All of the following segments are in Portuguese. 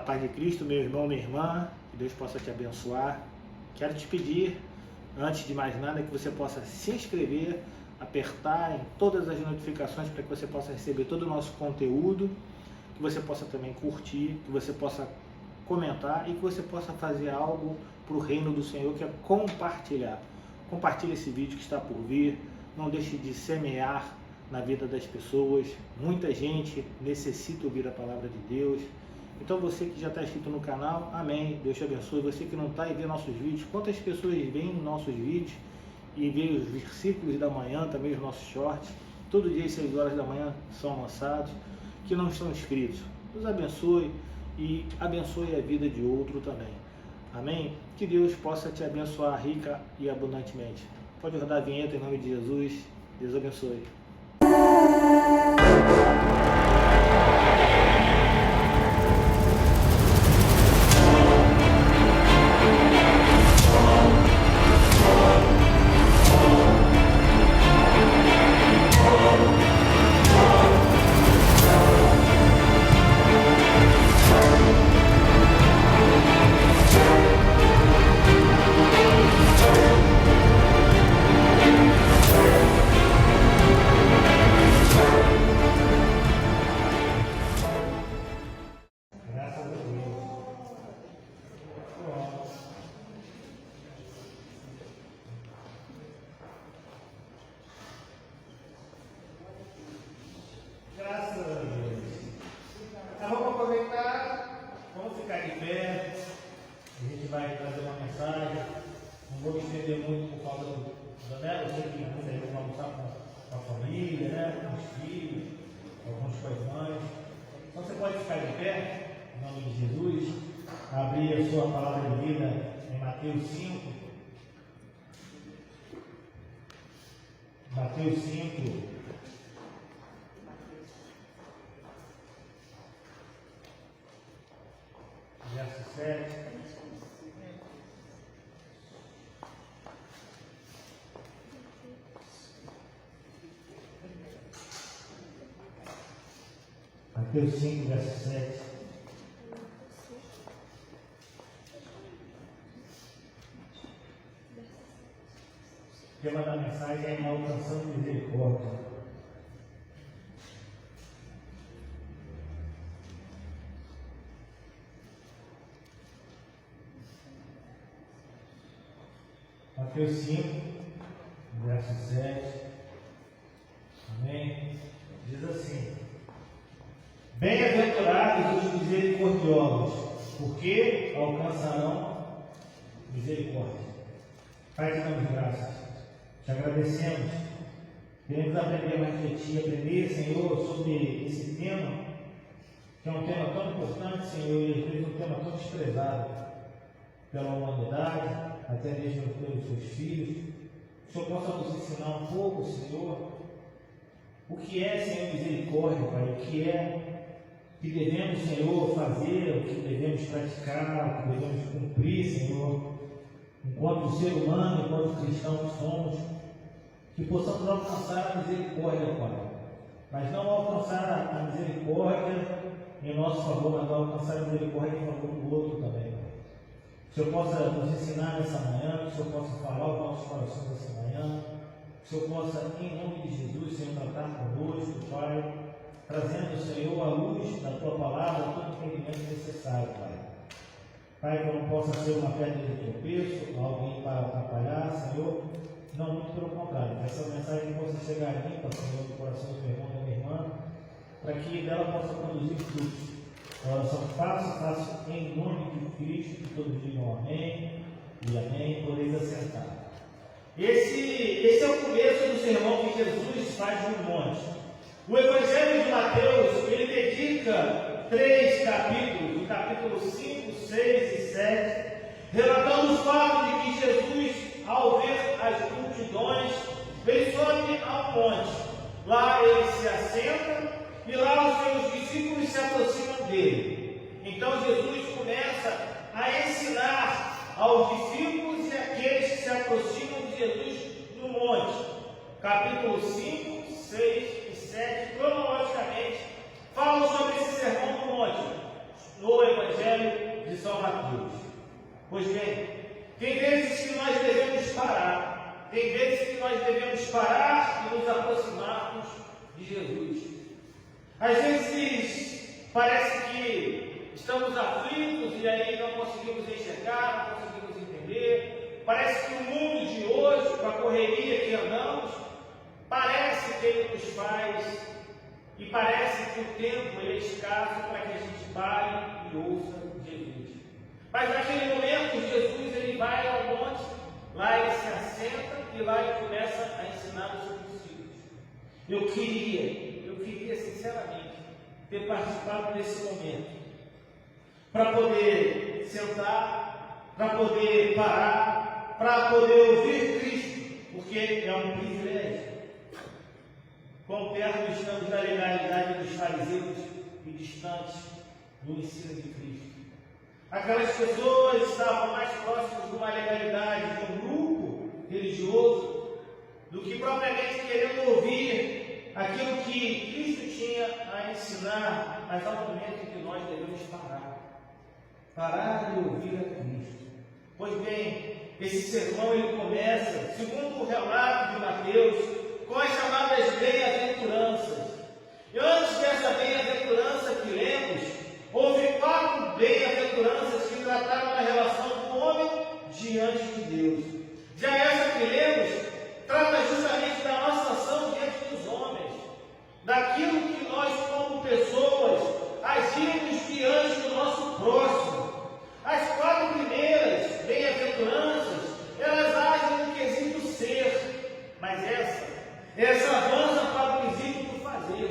A paz de Cristo, meu irmão, minha irmã, que Deus possa te abençoar. Quero te pedir, antes de mais nada, que você possa se inscrever, apertar em todas as notificações para que você possa receber todo o nosso conteúdo, que você possa também curtir, que você possa comentar e que você possa fazer algo para o reino do Senhor, que é compartilhar. Compartilhe esse vídeo que está por vir, não deixe de semear na vida das pessoas. Muita gente necessita ouvir a palavra de Deus. Então você que já está inscrito no canal, amém, Deus te abençoe. Você que não está e vê nossos vídeos, quantas pessoas veem nossos vídeos e veem os versículos da manhã, também os nossos shorts, todo dia às 6 horas da manhã são lançados, que não estão inscritos. Deus abençoe e abençoe a vida de outro também. Amém? Que Deus possa te abençoar rica e abundantemente. Pode rodar a vinheta em nome de Jesus. Deus abençoe. Abrir a sua palavra de vida em Mateus 5. Mateus 5. Verso 7. Mateus 5, verso 7. O tema da mensagem é alcançando misericórdia. Mateus 5, verso 7. Amém? Diz assim: Bem-aventurados os misericordiosos, porque alcançarão misericórdia. Pai, te damos graças. Te agradecemos, queremos aprender mais de Ti, aprender, Senhor, sobre esse tema, que é um tema tão importante, Senhor, e às vezes um tema tão desprezado pela humanidade, até mesmo pelos Seus filhos. Que o Senhor possa nos ensinar um pouco, Senhor, o que é, Senhor, misericórdia, Pai, o que é que devemos, Senhor, fazer, o que devemos praticar, o que devemos cumprir, Senhor, enquanto ser humano, enquanto cristãos somos, que possamos alcançar a misericórdia, Pai, mas não alcançar a misericórdia em nosso favor, mas alcançar a misericórdia em favor do outro também, Pai. Que o Senhor possa nos ensinar nessa manhã, que o Senhor possa falar aos nossos corações nessa manhã, que o Senhor possa, em nome de Jesus, Senhor, tratar conosco, Pai, trazendo, Senhor, a luz da Tua palavra, todo o entendimento necessário, Pai. Pai, que eu não possa ser uma pedra de tropeço, alguém para atrapalhar, Senhor. Não, muito pelo contrário. Que essa mensagem possa chegar limpa, Senhor, do coração do meu irmão e da minha irmã, para que dela possa produzir frutos. A oração faço em nome de Cristo, que todos digam amém e amém. Podeis assentar. Esse é o começo do sermão que Jesus faz no monte. O Evangelho de Mateus, ele dedica 3 capítulos, o capítulo 5, 6 e 7, relatando o fato de que Jesus, ao ver as multidões, ele sobe ao monte. Lá ele se assenta e lá os seus discípulos se aproximam dele. Então Jesus começa a ensinar aos discípulos e aqueles que se aproximam de Jesus no monte. Capítulo 5, 6 e 7, cronologicamente, falam sobre esse sermão do monte. no Evangelho de São Mateus. Pois bem, tem vezes que nós devemos parar, tem vezes que nós devemos parar e nos aproximarmos de Jesus. Às vezes parece que estamos aflitos e aí não conseguimos enxergar, não conseguimos entender. Parece que o mundo de hoje, com a correria que andamos, parece que ele nos faz, e parece que o tempo é escasso para que a gente pare e ouça Jesus. Mas naquele momento, Jesus ele vai ao monte, lá ele se assenta e lá ele começa a ensinar os seus discípulos. Eu queria sinceramente ter participado desse momento, para poder sentar, para poder parar, para poder ouvir Cristo, porque é um privilégio. Quão perto estamos da legalidade dos fariseus e distantes do ensino de Cristo. Aquelas pessoas estavam mais próximas de uma legalidade, de um grupo religioso, do que propriamente querendo ouvir aquilo que Cristo tinha a ensinar. Mas há um momento em que nós devemos parar de ouvir a Cristo. Pois bem, esse sermão ele começa, segundo o relato de Mateus, com as chamadas bem-aventuranças. E antes dessa bem-aventurança que lemos, houve 4 bem-aventuranças que trataram da relação do homem diante de Deus. Já essa que lemos trata justamente da nossa ação diante dos homens, daquilo que nós, como pessoas, agimos diante do nosso próximo. As 4 primeiras bem-aventuranças, elas agem no quesito ser, mas essa avança para o quesito do fazer.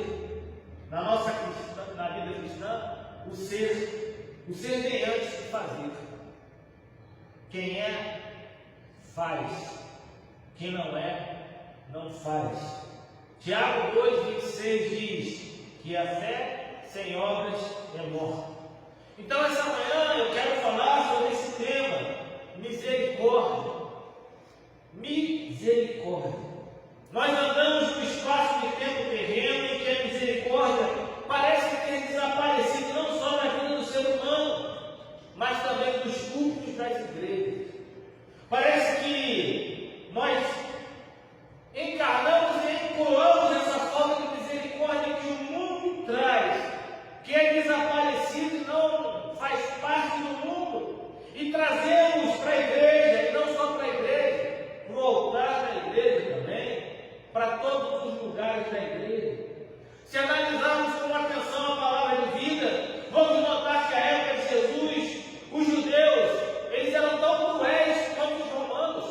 Na vida cristã, o ser vem antes de fazer. Quem é, faz. Quem não é, não faz. Tiago 2,26 diz que a fé sem obras é morta. Então, essa manhã eu quero falar sobre esse tema, misericórdia. Misericórdia. Nós andamos no espaço de tempo terreno em que a misericórdia parece ter desaparecido não só na vida do ser humano, mas também dos cultos das igrejas. Parece que nós encarnamos e ecoamos essa falta de misericórdia que o mundo traz, que é desaparecido e não faz parte do mundo, e trazemos para a igreja, e não só para a igreja, para o altar da igreja também, para todos os lugares da igreja. Se analisarmos com atenção a palavra de vida, vamos notar que a época de Jesus, os judeus, eles eram tão cruéis quanto os romanos.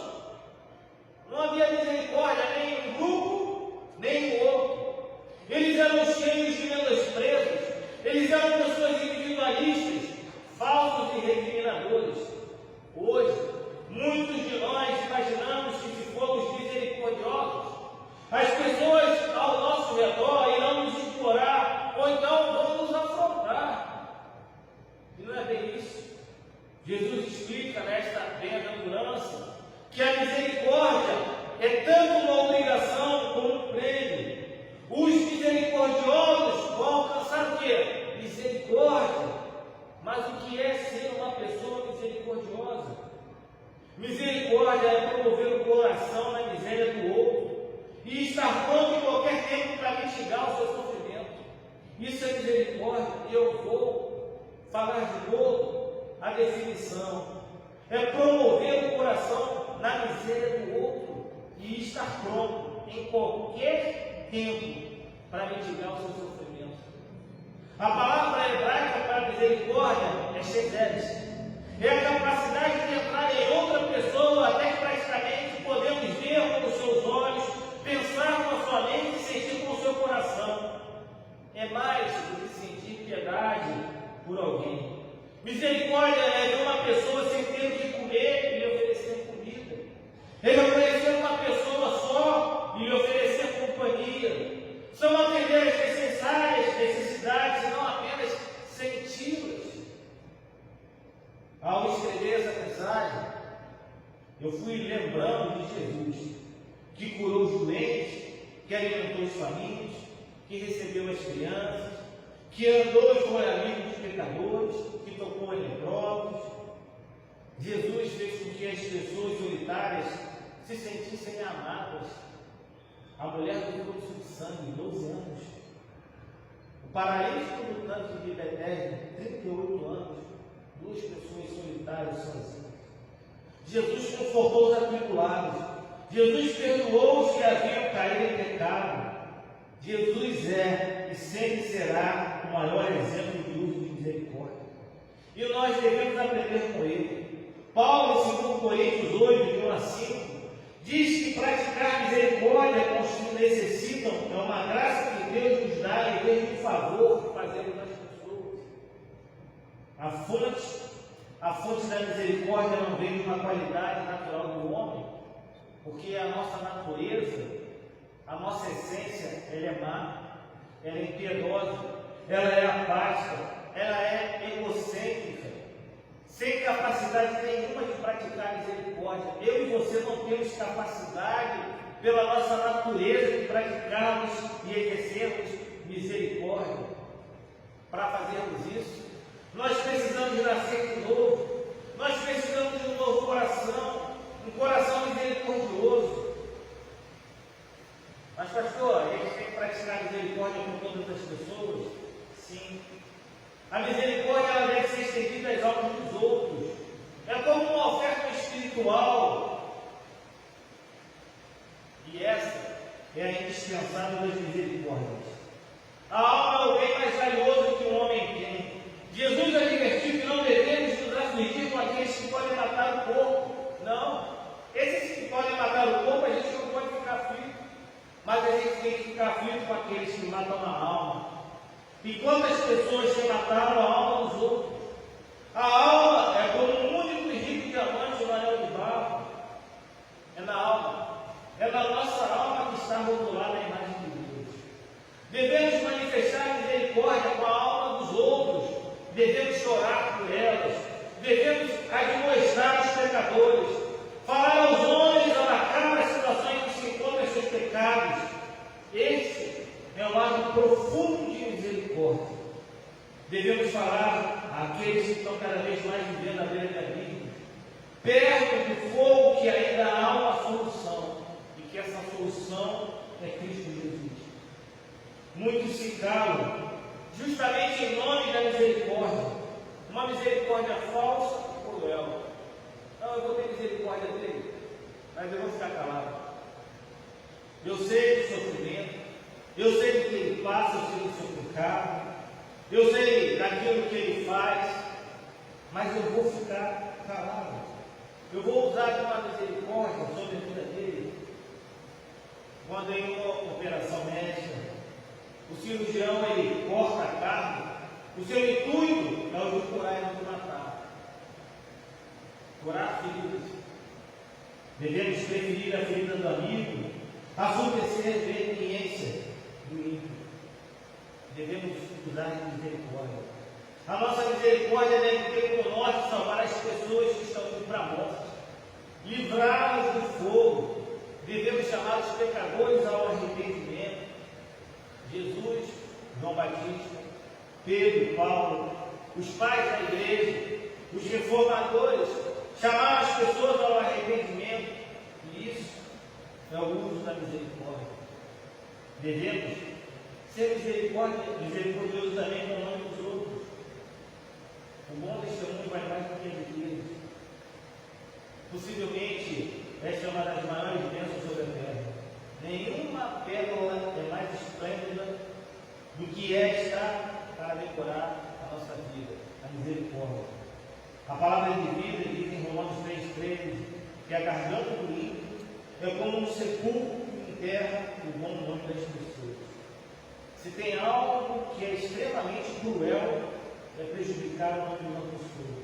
Não havia misericórdia nem em um grupo, nem no outro. Eles eram cheios de menosprezos, eles eram pessoas individualistas, falsos e recriminadores. Hoje, muitos de nós imaginamos que se formos misericordiosos, as pessoas ao nosso redor irão nos implorar, ou então vão nos afrontar. E não é bem isso. Jesus explica nesta bem-aventurança que a misericórdia é tanto uma obrigação como um prêmio. Os misericordiosos vão alcançar o quê? Misericórdia. Mas o que é ser uma pessoa misericordiosa? Misericórdia é promover o coração na miséria do outro e estar pronto em qualquer tempo para mitigar o seu sofrimento. Isso é misericórdia. E eu vou falar de novo a definição. É promover o coração na miséria do outro e estar pronto em qualquer tempo para mitigar o seu sofrimento. A palavra hebraica para misericórdia é shedet. É a capacidade de entrar em outra pessoa até que praticamente podemos ver com os seus olhos, pensar com a sua mente e sentir com o seu coração. É mais do que sentir piedade por alguém. Misericórdia é ver uma pessoa sem ter o que comer e lhe oferecer comida. É reconhecer uma pessoa só e lhe oferecer companhia. São atender as necessidades e não apenas senti-las. Ao escrever essa mensagem, eu fui lembrando de Jesus, que curou os doentes, que alimentou os famintos, que recebeu as crianças, que andou e foi amigo pecadores, que tocou em leprosos. Jesus fez com que as pessoas solitárias se sentissem amadas. A mulher do fluxo de sangue, 12 anos. O paralítico do tanque de Betesda, 38 anos. 2 pessoas solitárias sozinhas. Jesus confortou os atribulados. Jesus perdoou os que haviam caído em pecado. Jesus é e sempre será o maior exemplo de uso de misericórdia. E nós devemos aprender com ele. Paulo, em 2 Coríntios 8, de 1 a 5, diz que praticar misericórdia com os que necessitam é uma graça que Deus nos dá em vez de um favor que fazemos às pessoas. A fonte da misericórdia não vem de uma qualidade natural do homem, porque a nossa natureza, a nossa essência, ela é má, ela é impiedosa, ela é apática, ela é egocêntrica, sem capacidade nenhuma de praticar misericórdia. Eu e você não temos capacidade, pela nossa natureza, de praticarmos e exercermos misericórdia. Para fazermos isso, nós precisamos de nascer de novo, nós precisamos de um novo coração, um coração misericordioso. Mas, pastor, a gente tem que praticar misericórdia com todas as pessoas? Sim. A misericórdia ela deve ser estendida às almas dos outros. É como uma oferta espiritual. E essa é a indispensável das misericórdias. A alma é o bem mais valioso que o homem tem. Jesus advertiu que não devemos nos afligir com aqueles que podem matar o corpo. Não. Esses que podem matar o corpo, a gente não pode ficar aflito. Mas a gente tem que ficar aflito com aqueles que matam a alma. E quantas pessoas que mataram a alma dos outros? A alma é como um único e rico diamante no anel de barro. É na alma. É na nossa alma que está rotulada a imagem de Deus. Devemos manifestar misericórdia com a alma dos outros. Devemos chorar por elas. Devemos admoestar os pecadores. Falar aos homens ao marcar as situações que se encontram em seus pecados. Este é o lado profundo de misericórdia. Devemos falar àqueles que estão cada vez mais vivendo a beira da vida, perto do fogo que ainda há uma solução, e que essa solução é Cristo Jesus. Muitos se calam, justamente em nome da misericórdia, uma misericórdia falsa ou cruel. Não, eu vou ter misericórdia dele, mas eu vou ficar calado. Eu sei do sofrimento, eu sei do que ele passa, eu sei do seu pecado, eu sei daquilo que ele faz, mas eu vou ficar calado. Eu vou usar de uma misericórdia sobre a vida dele. Quando em uma operação médica, o cirurgião ele corta a carne, o seu intuito é o de curar e não de matar. Curar feridas. Devemos preferir a ferida do amigo a submeter a experiência do ímpio. Devemos usar de misericórdia. A nossa misericórdia deve ter como norte salvar as pessoas que estão indo para a morte, livrá-las do fogo. Devemos chamar os pecadores ao arrependimento. Jesus, João Batista, Pedro, Paulo, os pais da igreja, os reformadores, chamar as pessoas ao arrependimento. E isso é o uso da misericórdia. Devemos ser misericordiosos também com o nome dos outros. O bom testemunho vai mais do que a riqueza. Possivelmente, esta é uma das maiores bênçãos sobre a terra. Nenhuma pérola é mais esplêndida do que esta para decorar a nossa vida, a misericórdia. A palavra de vida diz em Romanos 3,13 que a garganta do ímpio é como um sepulcro que enterra o bom nome das pessoas. Se tem algo que é extremamente cruel, é prejudicar o nome de uma pessoa.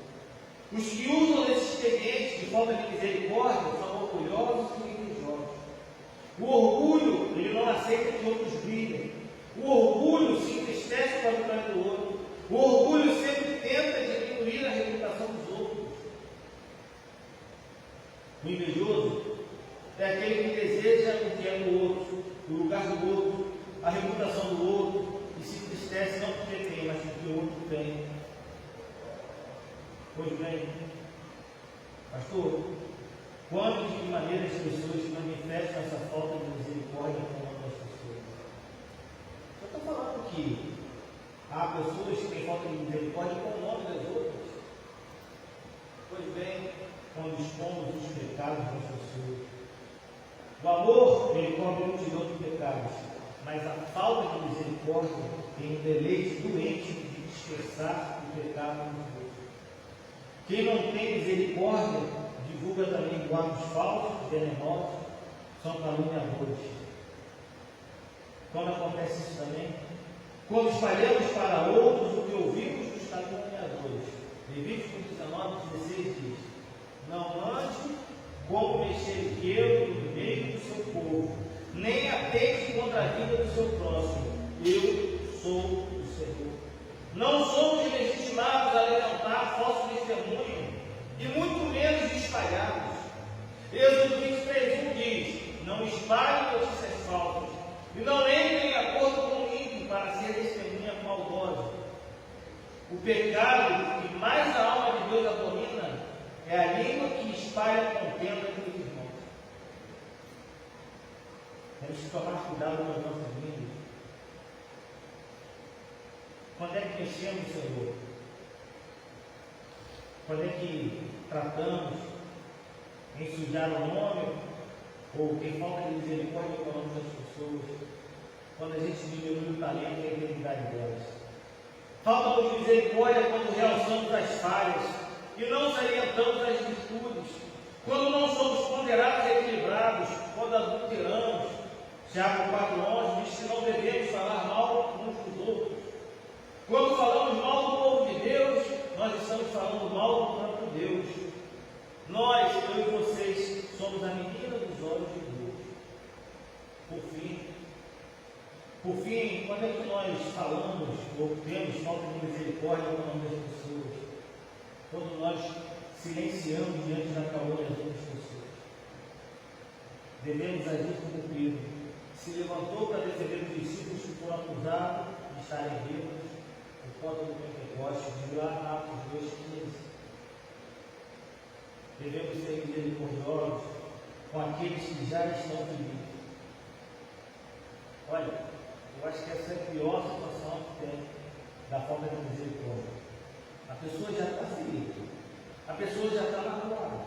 Os que usam esse expediente de falta de misericórdia são orgulhosos e invejosos. O orgulho, ele não aceita que outros brilhem. O orgulho se entristece com a vitória do outro. O orgulho sempre tenta diminuir a reputação dos outros. O invejoso é aquele que deseja o que é do outro, o lugar do outro, a reputação do outro, e se entristece não porque tem, mas porque o outro tem. Pois bem, pastor, quando e de que maneira as pessoas manifestam essa falta de misericórdia com as pessoas? Eu estou falando que há pessoas que têm falta de misericórdia com o nome das outras. Pois bem, quando expomos os pecados das pessoas, o amor, ele cobre multidão de pecados, mas a falta de misericórdia tem um deleite doente de dispersar o pecado nos outros. Quem não tem misericórdia divulga também boatos falsos, venenosos, são caluniadores. Quando acontece isso também? Quando espalhamos para outros o que ouvimos dos caluniadores. Levítico 19:16 diz: não ande como mexeriqueiro no meio do seu povo, nem atente contra a vida do seu próximo. Eu sou o Senhor. Não somos legitimados a levantar falso testemunho, e muito menos de espalhá-los. Êxodo 23:1 diz: não espalhem notícias falsas, e não lembrem em acordo com o ímpio para ser testemunha maldosa. O pecado que mais a alma de Deus abomina é a língua que espalha contenda entre os irmãos. Temos que tomar cuidado com as nossas línguas. Quando é que mexemos, Senhor? Quando é que tratamos em sujar o nome, ou quem falta de misericórdia com o nome das pessoas? Quando a gente diminui o talento e a eternidade delas. Falta de misericórdia quando realçamos as falhas e não salientamos as virtudes, quando não somos ponderados e equilibrados, quando adulteramos. Tiago 4:11 diz que não devemos falar mal uns dos outros. Quando falamos mal do povo de Deus, nós estamos falando mal do próprio Deus. Nós, eu e vocês, somos a menina dos olhos de Deus. Por fim, quando é que nós falamos ou temos falta de misericórdia com o nome das pessoas? Quando nós silenciamos diante da calúnia das outras pessoas. Devemos agir como Pedro. Se levantou para defender os discípulos que foram acusados de estarem bêbados, por conta do Pentecostes, de lá Atos 2:15. Devemos ser misericordiosos com aqueles que já estão feridos. Olha, eu acho que essa é a pior situação que tem da falta de misericórdia. A pessoa já está ferida, a pessoa já está magoada,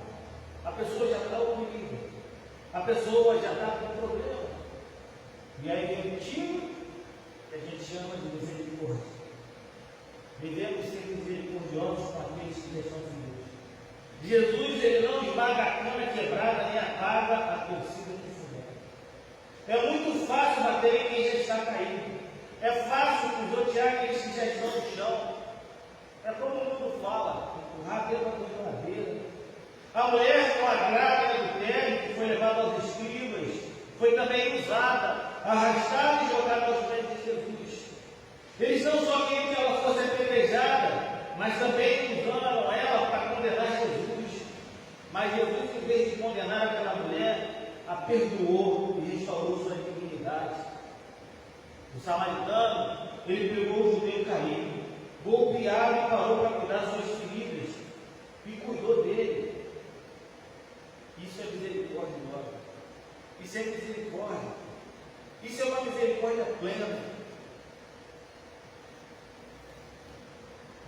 a pessoa já está oprimida, a pessoa já está com problema. E aí vem o tiro que a gente chama de misericórdia. Devemos ser misericordiosos com aqueles que já estão feridos. Jesus, ele não esmaga a cama quebrada, nem apaga a torcida que fuder. É muito fácil bater em quem já está caído. É fácil pisotear aqueles que já estão no chão. É como o mundo fala, empurrar a bêbada da geladeira. A mulher com a grávida do adultério, que foi levada aos escribas, foi também usada, arrastada e jogada aos pés de Jesus. Eles não só queriam que ela fosse apedrejada, mas também usaram ela para condenar Jesus. Mas Jesus, em vez de condenar aquela mulher, a perdoou e restaurou sua dignidade. O samaritano, ele pegou o judeu caído, golpeado e parou para cuidar das suas feridas e cuidou dele. Isso é misericórdia, irmão. Isso é misericórdia. Isso é uma misericórdia plena.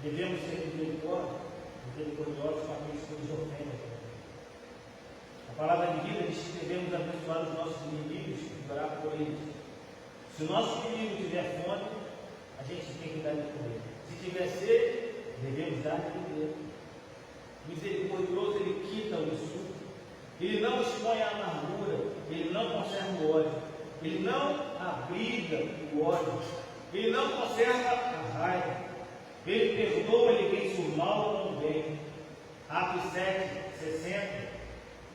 Devemos ser misericordiosos com aqueles que nos ofendem. A palavra de vida diz que devemos abençoar os nossos inimigos e orar por eles. Se o nosso inimigo tiver fome, a gente tem que dar de comer. Se tiver sede, devemos dar de beber. Misericordioso, ele quita o insulto. Ele não expõe a amargura. Ele não conserva o ódio. Ele não abriga o ódio. Ele não conserva a raiva. Ele perdoa, ele vence o mal com o bem. Atos 7:60.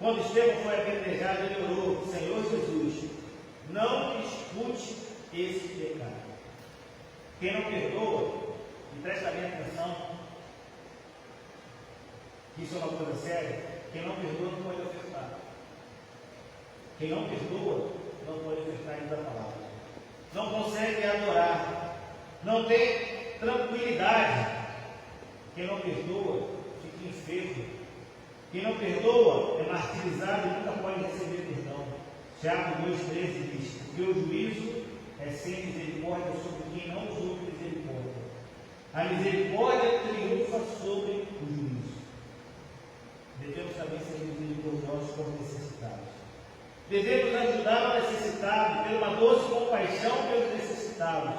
Quando Estevão foi apedrejado, ele orou: Senhor Jesus, não escute esse pecado. Quem não perdoa, e presta bem atenção, isso é uma coisa séria, quem não perdoa não pode ofertar. Quem não perdoa não pode ofertar ainda a palavra. Não consegue adorar. Não tem tranquilidade. Quem não perdoa fica não perdoa é martirizado e nunca pode receber perdão. Tiago 2,13 diz: porque o juízo é sem misericórdia sobre quem não usou misericórdia. A misericórdia triunfa sobre o juízo. Devemos também ser misericordiosos com os necessitados. Devemos ajudar o necessitado, ter uma doce compaixão pelos necessitados.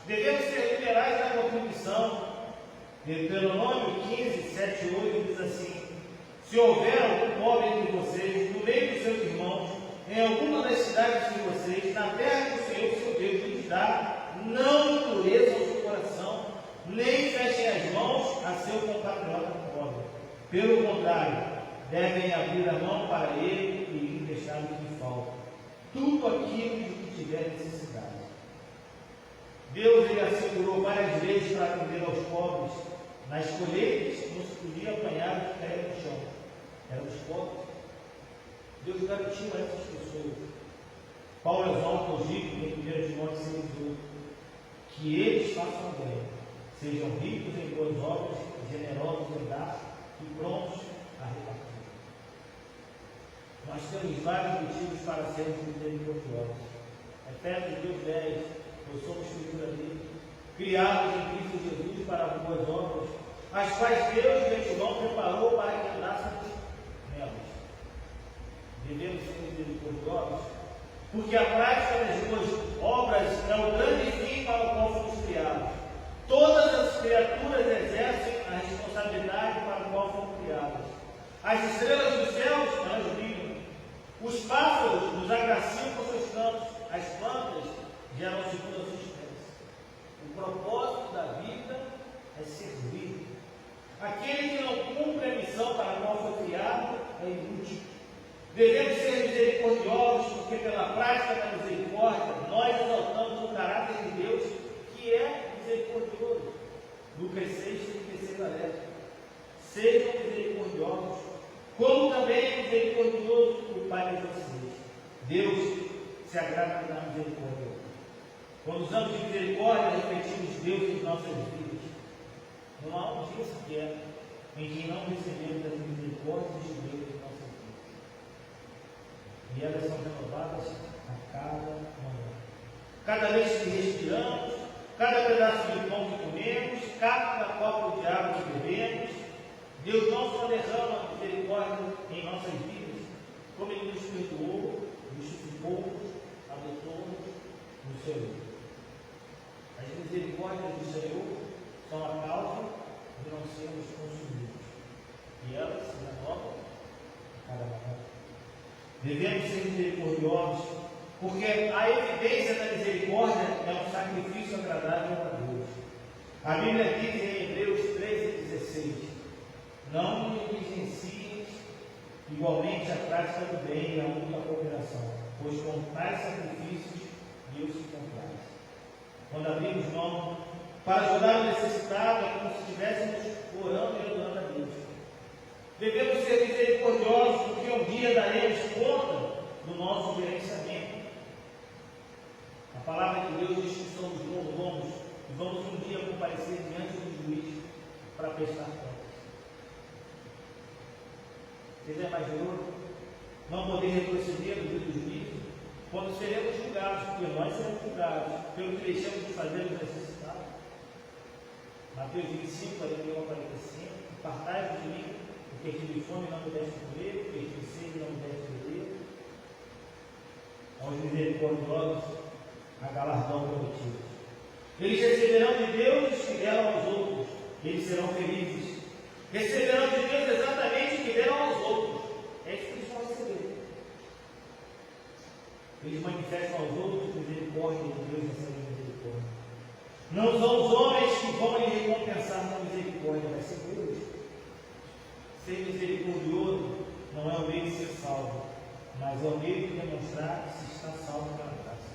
Devemos ser liberais na contribuição. Deuteronômio 15, 7 e 8 diz assim: se houver algum pobre entre vocês, no meio dos seus irmãos, em alguma das cidades de vocês, na terra que o Senhor, seu Deus, lhes dá, não endureçam o seu coração, nem fechem as mãos a seu compatriota pobre. Pelo contrário, devem abrir a mão para ele e lhe deixar o que falta, tudo aquilo de que tiver necessidade. Deus ele assegurou várias vezes para atender aos pobres. Nas colheitas não se podia apanhar o que caía no chão, eram os pobres. Deus garantiu a essas pessoas. Paulo exalta os ricos em 1 Timóteo 6,18, que eles façam bem, sejam ricos em boas obras, generosos em dar e prontos a repartir. Nós temos vários motivos para sermos misericordiosos. Efésios 2,10, nós somos figura dele, criados em Cristo Jesus para boas obras, as quais Deus de antemão preparou para que andássemos nelas. Devemos ser misericordiosos, porque a prática das boas obras é o grande fim para o qual fomos criados. Todas as criaturas exercem a responsabilidade para o qual foram criadas. As estrelas dos céus, elas brilham. Os pássaros nos agraciam com seus cantos. As plantas geram segunda substância. O propósito da vida é servir. Aquele que não cumpre a missão para a qual foi criado é inútil. Devemos ser misericordiosos, porque pela prática da misericórdia nós exaltamos o caráter de Deus, que é misericordioso. Lucas 6, 36 alerta. Sejam misericordiosos, como também é misericordioso o Pai de vocês. Deus se agrada da misericórdia. Quando usamos de misericórdia, refletimos Deus em nossas vidas. Não há um dia sequer em que não recebemos as misericórdias de Deus em nossas vidas. E elas são renovadas a cada manhã. Cada vez que respiramos, cada pedaço de pão que comemos, cada copo de água que bebemos, Deus não só derrama misericórdia em nossas vidas, como Ele nos perdoou, justificou, adotou-nos no Senhor. As misericórdias do Senhor são a causa de não sermos consumidos. E elas se renovam a cada manhã. Devemos ser misericordiosos, porque a evidência da misericórdia é um sacrifício agradável a Deus. A Bíblia diz em Hebreus 13,16: não negligencieis igualmente a prática do bem e a muita cooperação, pois com tais sacrifícios Deus se compraz. Quando abrimos mão para ajudar o necessitado, é como se estivéssemos orando e adorando a Deus. Devemos ser misericordiosos, porque um dia daremos conta do nosso gerenciamento. A palavra de Deus diz que somos mordomos e vamos um dia comparecer diante do juiz para prestar contas. Você já imaginou não poder retroceder no dia do juízo? Quando seremos julgados, porque nós seremos julgados pelo que deixamos de fazer os necessitados. Mateus 25, 41 a 45: apartai-vos de mim, porque tive fome e não me deste comer, porque tive sede e não me deste beber. Aos misericordiosos, a galardão prometido. Eles receberão de Deus os que deram aos outros, eles serão felizes. Receberão de Deus exatamente o que deram aos outros. É isso que eles vão receber. Eles manifestam aos outros misericórdia de Deus recebem misericórdia. Não são os homens que vão lhe recompensar com misericórdia, vai ser Deus. Ser misericordioso não é o meio de ser salvo, mas é o meio de demonstrar que se está salvo pela graça.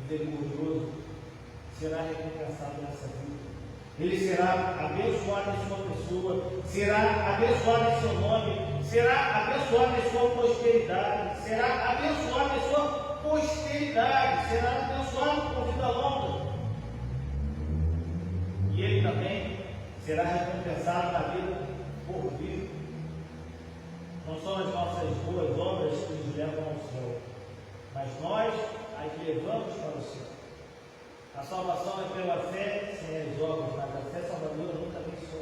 Misericordioso será recompensado nessa vida. Ele será abençoado em sua pessoa, será abençoado em seu nome, será abençoado em sua prosperidade, será abençoado em sua posteridade, será abençoado com vida longa. E ele também será recompensado na vida por vir, não são as nossas boas obras que nos levam ao céu, mas nós as levamos para o céu. A salvação é pela fé, sem as obras, mas a fé salvadora nunca vem só.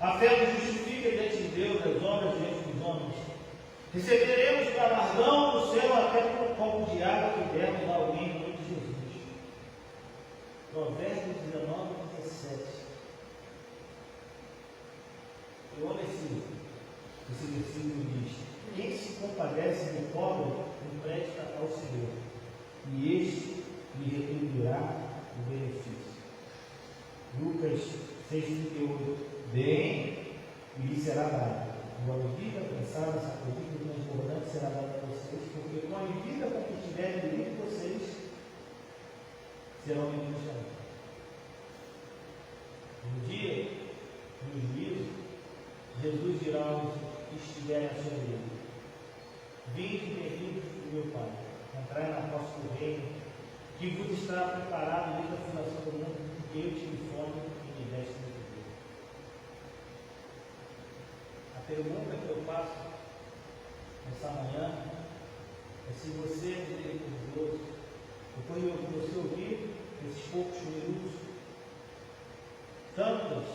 A fé nos justifica diante de Deus, as obras diante dos homens. Receberemos galardão no céu até por copo de água que dermos a alguém em nome de Jesus. Provérbios 19, 17. Eu amo esse versículo diz: quem se compadece do pobre empresta ao Senhor, e este lhe retribuirá o benefício. Lucas 6,38. Deem e lhe será dado. Com a medida pensada, sacudida e transbordante será dada a vocês, porque com a medida com que tiverem medido vocês, serão medidos também. No dia do juízo, Jesus dirá aos que estiverem à sua direita: vinde bem-vindos do meu Pai, entrai na posse do reino, que vos está preparado desde a fundação do mundo, porque eu tive fome e me deste de beber. A pergunta que eu faço nessa manhã é se você é misericordioso, depois de você ouvir esses poucos minutos, tantos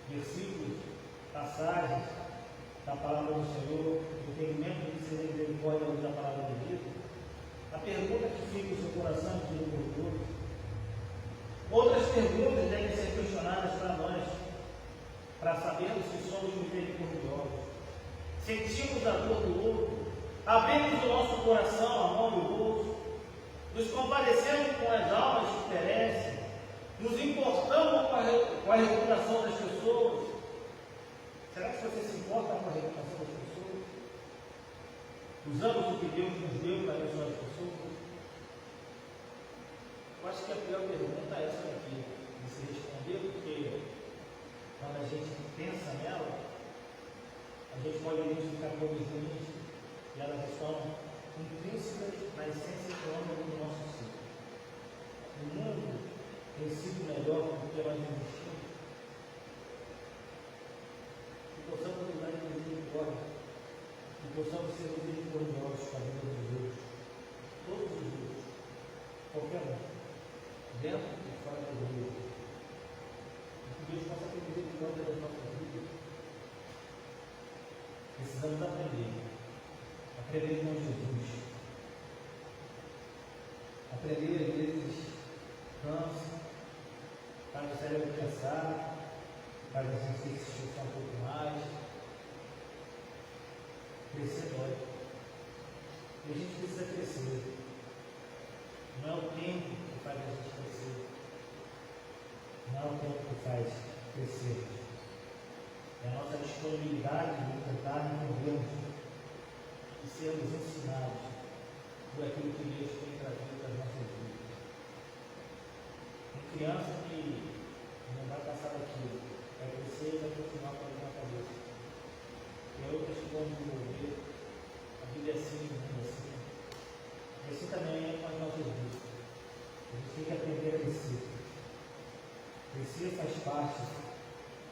versículos, passagens da palavra do Senhor, o entendimento de ser misericórdia da palavra de Deus. A pergunta que fica no seu coração é misericordioso. Outras perguntas devem ser questionadas para nós, para sabermos se somos misericordiosos. Sentimos a dor do outro, abrimos o nosso coração, a mão e o bolso, nos compadecemos com as almas que perecem, nos importamos com a reputação das pessoas. Será que você se importa com a reputação das pessoas? Usamos o que Deus nos deu para abençoar as pessoas? Eu acho que a pior pergunta é essa daqui, de se responder, porque quando a gente pensa nela, a gente pode identificar coisas ruins e elas estão intrínsecas na essência que anda do nosso ser. O mundo tem sido melhor do que nós existimos. Que possamos usar de misericórdia, que possamos ser misericordiosos com a vida dos outros, todos os outros, qualquer um, dentro e fora da igreja. Que Deus possa ter misericórdia das nossas vidas. Precisamos aprender com Jesus. Aprender, às vezes, cansa, faz o cérebro pensar, faz a gente ter que se esforçar um pouco mais. Crescer dói. E a gente precisa crescer. Não é o tempo que faz a gente crescer. Não é o tempo que faz crescer. É a nossa disponibilidade de tentar entendermos e sermos ensinados por aquilo que Deus tem trazido para as nossas vidas. Tem criança que não vai passar daquilo, vai crescer e vai continuar com a cabeça. Tem outras que vão desenvolver. A vida é assim, o mundo é assim. E assim também é com as nossas vidas. A gente tem que aprender a crescer. Crescer faz parte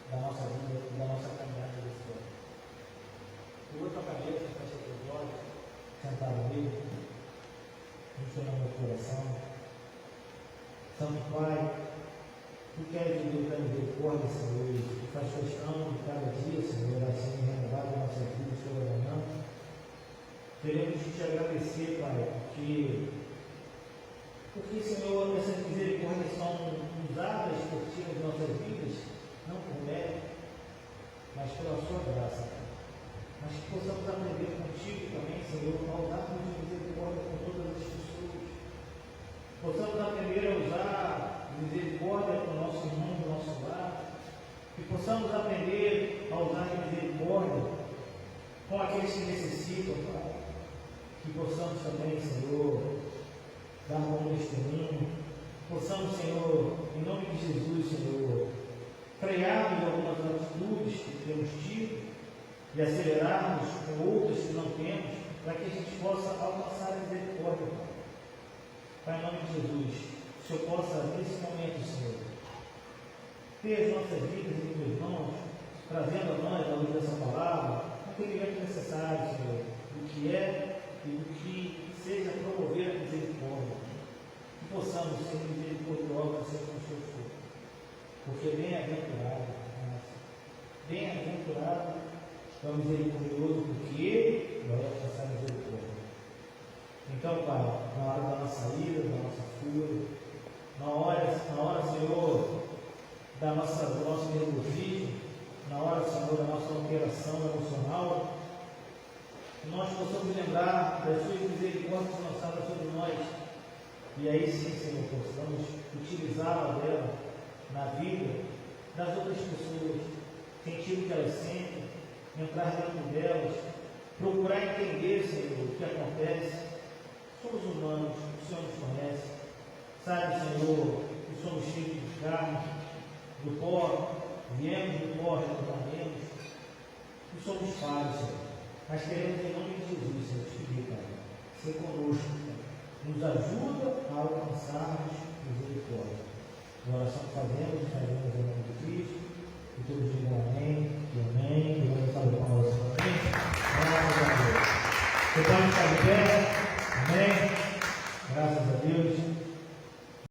da nossa vida e da nossa caminhada desse ano. Curva tua cabeça, fecha teus olhos, sentado nele, funcionando no coração. Santo Pai, Tu queres viver para misericórdia, Senhor, Tu faz questão de cada dia, Senhor, assim renovar a nossa vida sobre a manhã. Queremos te agradecer, Pai, porque, Senhor, essas misericórdias são usadas por Ti nas nossas vidas, não por mérito, mas pela Sua graça, Pai. Mas que possamos aprender contigo também, Senhor, a usarmos de misericórdia com todas as pessoas. Possamos aprender a usar misericórdia com o nosso irmão, do nosso lar. Que possamos aprender a usar misericórdia com aqueles que necessitam, Pai. Que possamos também, Senhor, dar um bom testemunho. Possamos, Senhor, em nome de Jesus, Senhor, frearmos algumas atitudes que temos tido e acelerarmos com outras que não temos, para que a gente possa alcançar a misericórdia. Pai, em nome de Jesus, que o Senhor possa, nesse momento, Senhor, ter as nossas vidas em tuas mãos, trazendo a nós, à luz dessa palavra, o entendimento necessário, Senhor, do que é e do que seja promover a misericórdia. Que possamos ser misericordiosos sempre com o Senhor for. Porque bem-aventurado é o misericordioso, porque Ele vai alcançar a misericórdia. Então, Pai, na hora da nossa ira, da nossa fúria, na hora, Senhor, do nosso nervosismo, na hora, Senhor, da nossa alteração emocional, que nós possamos lembrar das suas misericórdias lançadas sobre nós, e aí sim, Senhor, possamos utilizá-la dela na vida das outras pessoas, sentir o que elas sentem, entrar dentro delas, procurar entender, Senhor, o que acontece. Somos humanos, o Senhor nos conhece, sabe, Senhor, que somos cheios de carne, do pó, viemos do pó, retornaremos, e somos falhos, Senhor. Mas queremos, em nome de Jesus, Senhor, te pedir, Pai, ser conosco, Pai. Nos ajuda a alcançarmos misericórdia. A oração que fazemos em nome de Cristo, e todos digam amém, e amém, e vamos fazer uma oração. Amém? Graças a Deus. Você pode ficar de pé.